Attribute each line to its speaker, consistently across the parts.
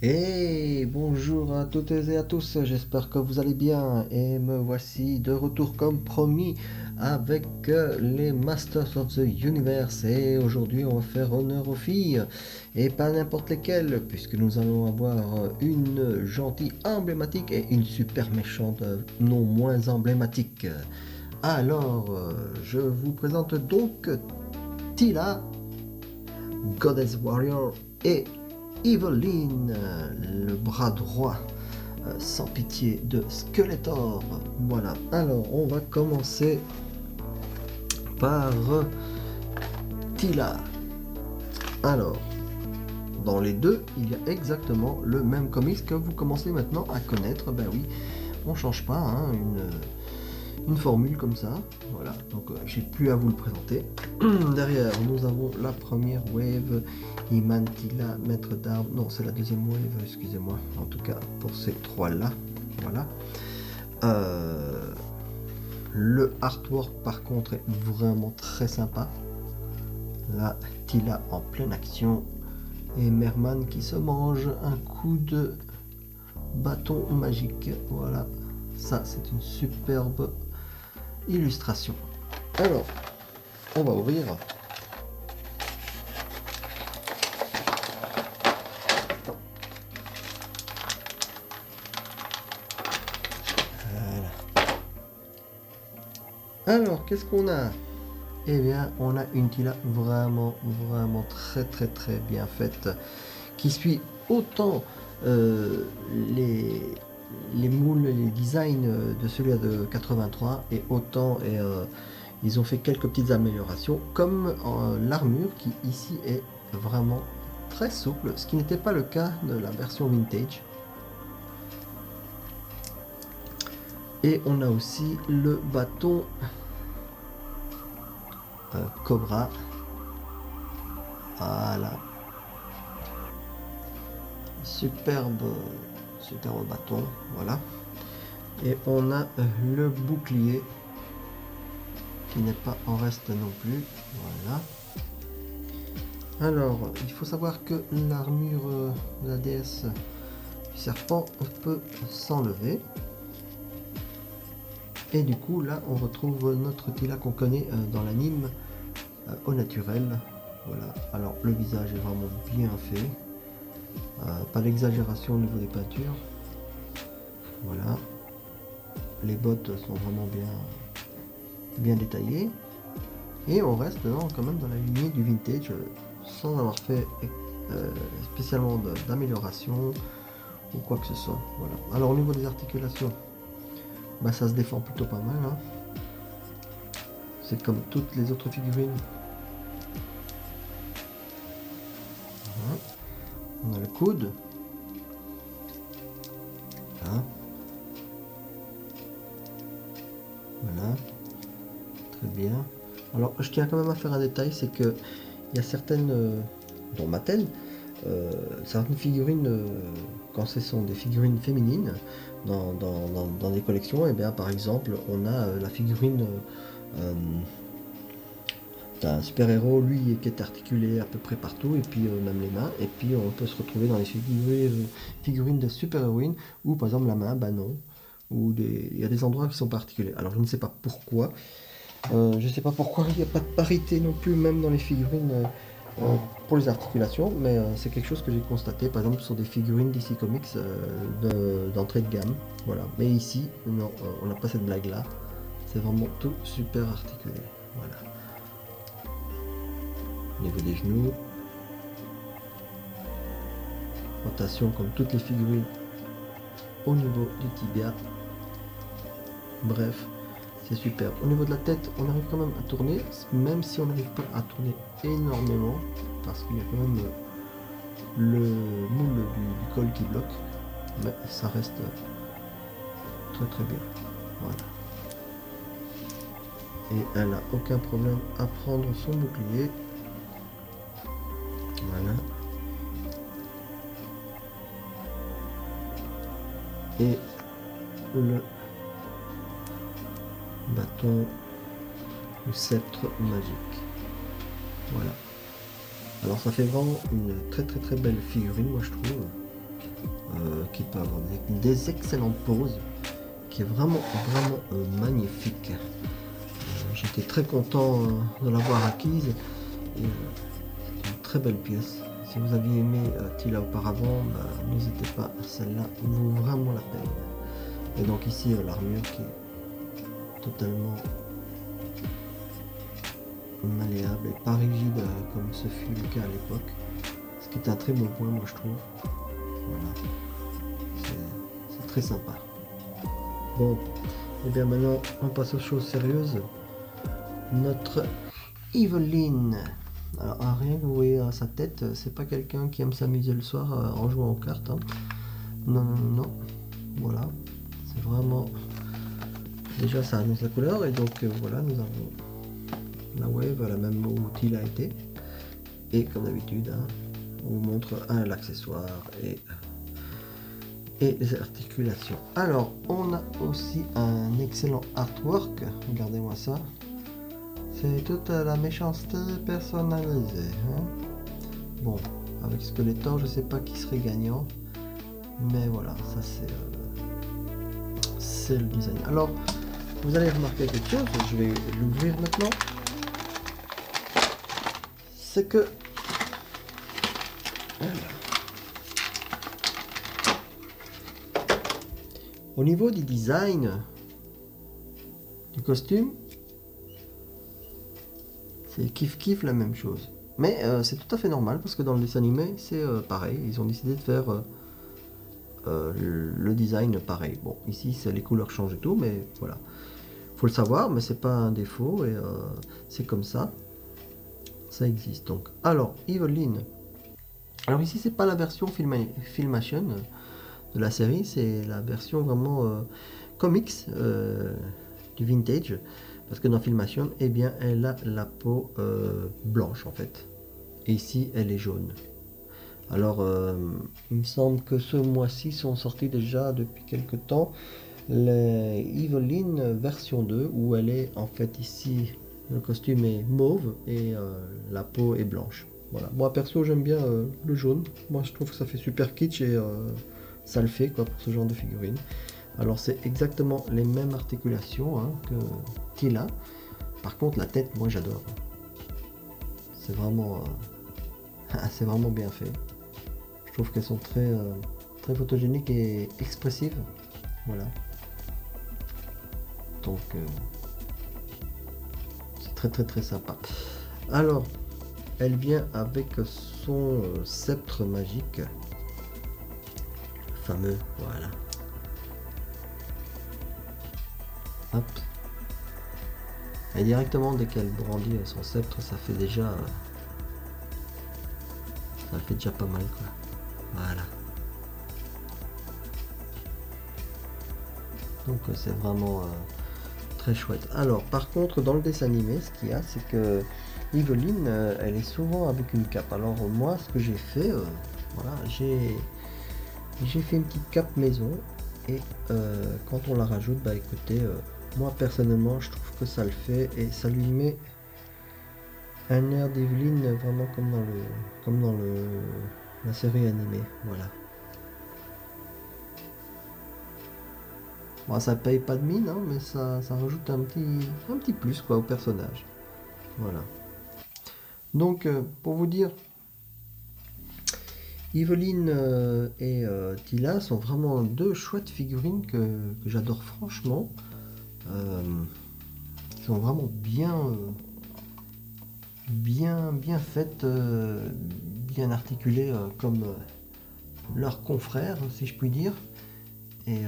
Speaker 1: Et bonjour à toutes et à tous, j'espère que vous allez bien et me voici de retour comme promis avec les Masters of the Universe et aujourd'hui on va faire honneur aux filles et pas n'importe lesquelles puisque nous allons avoir une gentille emblématique et une super méchante non moins emblématique. Alors je vous présente donc Tila, Goddess Warrior et Evelyn, le bras droit sans pitié de Skeletor. Voilà, alors on va commencer par Tila. Alors, dans les deux, il y a exactement le même comics que vous commencez maintenant à connaître. Ben oui, on change pas, hein, une formule comme ça. Voilà, donc j'ai plus à vous le présenter. Derrière, nous avons la première wave, Iman, Tila, Maître d'Armes. Non, c'est la deuxième wave, excusez-moi. En tout cas, pour ces trois-là. Voilà. Le artwork, par contre, est vraiment très sympa. Là, Tila en pleine action. Et Merman qui se mange un coup de bâton magique. Voilà, ça, c'est une superbe illustration. Alors, on va ouvrir. Alors, qu'est-ce qu'on a? Eh bien, on a une Tila vraiment très bien faite, qui suit autant les moules, les designs de celui de 83, et autant ils ont fait quelques petites améliorations, comme l'armure qui ici est vraiment très souple, ce qui n'était pas le cas de la version vintage. Et on a aussi le bâton Cobra. Voilà. Superbe bâton. Voilà. Et on a le bouclier qui n'est pas en reste non plus. Voilà. Alors, il faut savoir que l'armure de la déesse du serpent peut s'enlever. Et du coup, là, on retrouve notre Tila qu'on connaît dans l'anime au naturel. Voilà. Alors, le visage est vraiment bien fait. Pas d'exagération au niveau des peintures. Voilà. Les bottes sont vraiment bien détaillées. Et on reste quand même dans la lignée du vintage sans avoir fait spécialement d'amélioration ou quoi que ce soit. Voilà. Alors, au niveau des articulations, bah, ça se défend plutôt pas mal, hein. C'est comme toutes les autres figurines. Voilà. On a le coude. Voilà. Voilà. Très bien. Alors je tiens quand même à faire un détail, c'est que il y a certaines, dont Mattel, certaines figurines, quand ce sont des figurines féminines, dans des collections, et bien par exemple on a la figurine d'un super-héros, lui, qui est articulé à peu près partout, et puis même les mains, et puis on peut se retrouver dans les figurines de super-héroïnes, où par exemple la main, bah non, ou il y a des endroits qui sont pas articulés. Alors je ne sais pas pourquoi, je ne sais pas pourquoi il n'y a pas de parité non plus, même dans les figurines pour les articulations, mais c'est quelque chose que j'ai constaté, par exemple sur des figurines DC Comics d'entrée de gamme, voilà. Mais ici, non, on n'a pas cette blague-là, c'est vraiment tout super articulé, voilà. Au niveau des genoux, rotation comme toutes les figurines au niveau du tibia. Bref, c'est super. Au niveau de la tête, on arrive quand même à tourner, même si on n'arrive pas à tourner énormément, parce qu'il y a quand même le moule du col qui bloque, mais ça reste très bien. Voilà. Et elle n'a aucun problème à prendre son bouclier. Voilà. Et le bâton, le sceptre magique. Voilà. Alors ça fait vraiment une très belle figurine, moi je trouve. qui peut avoir des excellentes poses, qui est vraiment magnifique. J'étais très content de l'avoir acquise. Et, une très belle pièce. Si vous aviez aimé Tila auparavant, n'hésitez pas, celle-là vaut vraiment la peine. Et donc ici l'armure qui est totalement malléable et pas rigide comme ce fut le cas à l'époque. Ce qui est un très bon point, moi je trouve. Voilà. C'est très sympa. Bon, et bien maintenant on passe aux choses sérieuses. Notre Evelyne. Alors rien que vous voyez à sa tête, c'est pas quelqu'un qui aime s'amuser le soir en jouant aux cartes. Hein. Non. Voilà. C'est vraiment... Déjà ça annonce la couleur et donc voilà, nous avons la wave, la même où il a été. Et comme d'habitude, hein, on vous montre l'accessoire et les articulations. Alors on a aussi un excellent artwork, regardez-moi ça. C'est toute la méchanceté personnalisée. Hein. Bon, avec Skeletor, je sais pas qui serait gagnant. Mais voilà, ça c'est le design. Alors, vous allez remarquer quelque chose, je vais l'ouvrir maintenant. C'est que... Au niveau du design du costume, c'est kiff la même chose. Mais c'est tout à fait normal parce que dans le dessin animé c'est pareil. Ils ont décidé de faire le design pareil. Bon, ici les couleurs changent et tout, mais voilà. Faut le savoir, mais c'est pas un défaut et c'est comme ça. Ça existe donc. Alors, Evelyne. Alors ici c'est pas la version Filmation de la série, c'est la version vraiment comics du vintage. Parce que dans Filmation, eh bien, elle a la peau blanche en fait. Et ici, elle est jaune. Alors, il me semble que ce mois-ci sont sortis déjà depuis quelques temps les Evelyne version 2 où elle est en fait ici, le costume est mauve et la peau est blanche. Voilà. Moi perso, j'aime bien le jaune. Moi, je trouve que ça fait super kitsch et ça le fait quoi pour ce genre de figurine. Alors c'est exactement les mêmes articulations hein, que Tila. Par contre la tête, moi j'adore. C'est vraiment, c'est vraiment bien fait. Je trouve qu'elles sont très photogéniques et expressives. Voilà. Donc c'est très sympa. Alors elle vient avec son sceptre magique. Le fameux, voilà. Hop. Et directement dès qu'elle brandit son sceptre, ça fait déjà pas mal quoi. Voilà. Donc c'est vraiment très chouette. Alors par contre dans le dessin animé, ce qu'il y a, c'est que Evelyne, elle est souvent avec une cape. Alors moi, ce que j'ai fait, voilà, j'ai fait une petite cape maison et quand on la rajoute, bah écoutez. Moi personnellement je trouve que ça le fait et ça lui met un air d'Evelyne vraiment comme dans la série animée. Voilà. Bon, ça paye pas de mine hein, mais ça rajoute un petit plus quoi au personnage. Voilà. Donc pour vous dire, Evelyne et Tila sont vraiment deux chouettes figurines que j'adore franchement. Qui sont vraiment bien faites, bien articulées comme leurs confrères, si je puis dire, et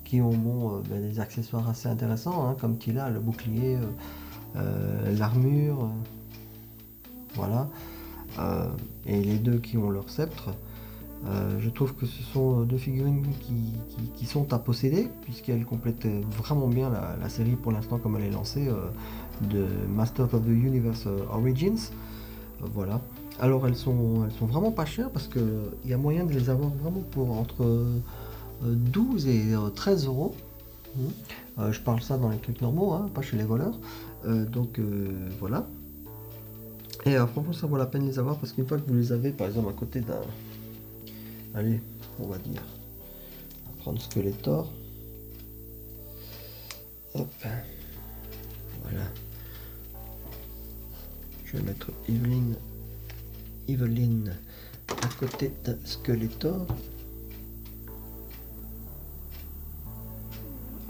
Speaker 1: qui ont des accessoires assez intéressants, hein, comme Tila, le bouclier, l'armure, voilà, et les deux qui ont leur sceptre. Je trouve que ce sont deux figurines qui sont à posséder, puisqu'elles complètent vraiment bien la série pour l'instant comme elle est lancée de Masters of the Universe Origins. Voilà. Alors elles sont vraiment pas chères parce qu'il y a moyen de les avoir vraiment pour entre 12 et 13 euros. Je parle ça dans les trucs normaux, hein, pas chez les voleurs. Donc voilà. Et franchement ça vaut la peine de les avoir parce qu'une fois que vous les avez par exemple à côté Allez, on va dire. On va prendre Skeletor. Hop. Voilà. Je vais mettre Evelyne à côté de Skeletor.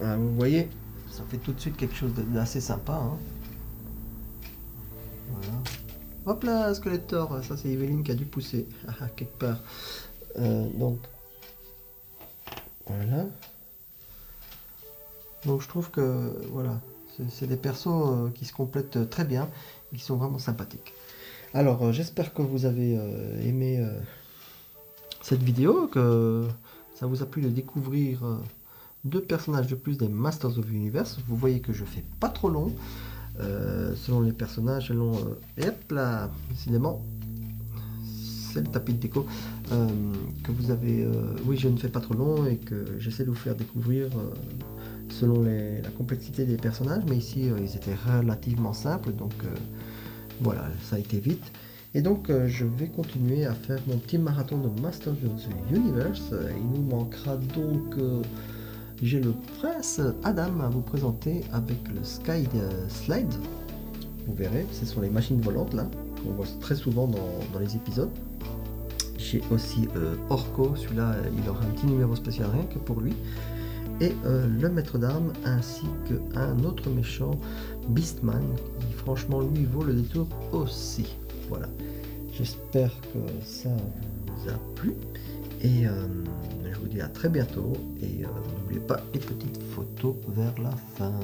Speaker 1: Ah, vous voyez, ça fait tout de suite quelque chose d'assez sympa. Hein. Voilà. Hop là, Skeletor, ça c'est Evelyne qui a dû pousser quelque part. Donc voilà. Donc je trouve que voilà, c'est des persos qui se complètent très bien et qui sont vraiment sympathiques. Alors j'espère que vous avez aimé cette vidéo, que ça vous a plu de découvrir deux personnages de plus des Masters of the Universe. Vous voyez que je fais pas trop long. Selon les personnages, et hop là, décidément, c'est le tapis de déco que vous avez. Oui, je ne fais pas trop long et que j'essaie de vous faire découvrir selon la complexité des personnages, mais ici ils étaient relativement simples, donc voilà, ça a été vite. Et donc je vais continuer à faire mon petit marathon de Masters of the Universe. Il nous manquera donc. J'ai le prince Adam à vous présenter avec le Sky Slide. Vous verrez, ce sont les machines volantes là, qu'on voit très souvent dans les épisodes. J'ai aussi Orko, celui-là il aura un petit numéro spécial rien que pour lui. Et le maître d'armes ainsi qu'un autre méchant, Beastman, qui franchement lui vaut le détour aussi. Voilà, j'espère que ça vous a plu. Et je vous dis à très bientôt et n'oubliez pas les petites photos vers la fin.